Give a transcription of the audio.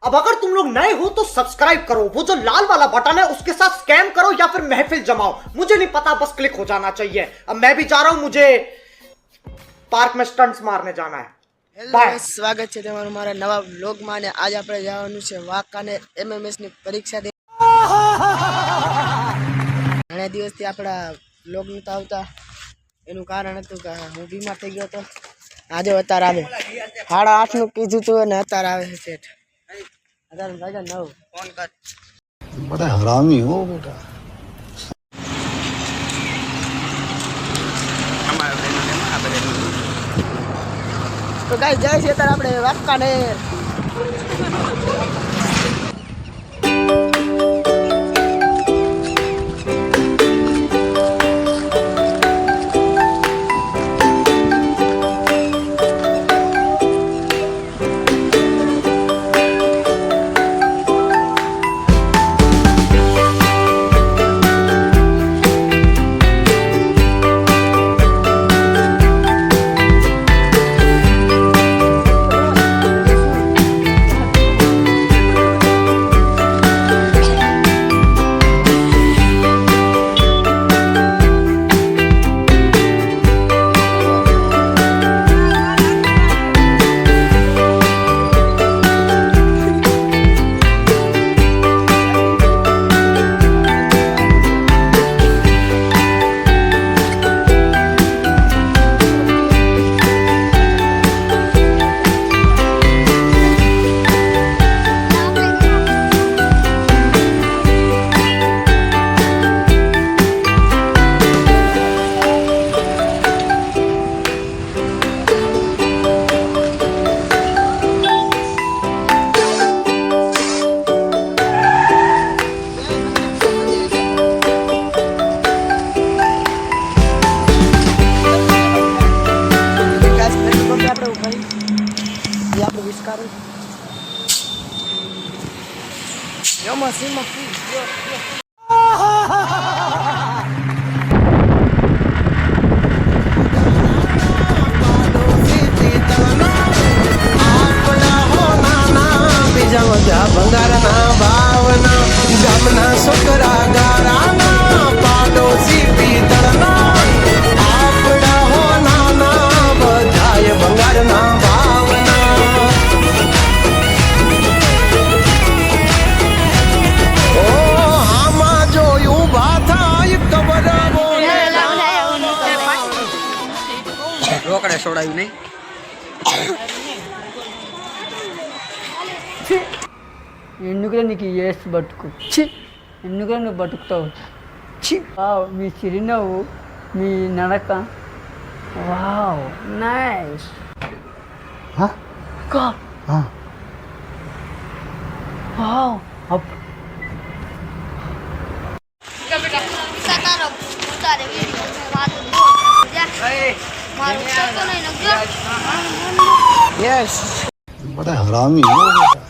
अब अगर तुम लोग नए हो तो सब्सक्राइब करो, वो जो लाल वाला बटन है उसके साथ स्कैम करो या फिर महफिल जमाओ, मुझे नहीं पता, बस क्लिक हो जाना चाहिए। अब मैं भी जा रहा हूं, मुझे पार्क में स्टंट्स मारने जाना है। હેલો સ્વાગત છે તમારું મારા નવા વ્લોગમાં અને આજ આપણે જવાનું છે વાંકાનેર એમએમએસ ની પરીક્ષા દે ઘણા દિવસથી આપણા વ્લોગ નતા આવતા એનું કારણ હતું કે હું બીમાર થઈ ગયો હતો આજે અત્યારે આવે 8:30 નું કીધું હતું અને અત્યારે આવે છે સેટ અત્યારે ભાઈ 9 ફોન કર बड़ा हरामी हो बेटा તો ગાઈસ જાય છે અત્યારે આપણે વાંકાનેર બંગારના ભાવના ગામના છોકરા ગારાના પાડોશી પિતળના આપણા હો નાના બધાય બંગારના ભાવના ઓ આમાં જોયું ભાથાય કબર રોકડે છોડાયું નહીં ఎందుకులే నీకు ఏసు బతుకు చి ఎందుకులే నువ్వు బతుకుతావు చి వావ్ మీ చిరునవ్వు మీ నడక wow nice wow up yes बड़ा हरामी हो बेटा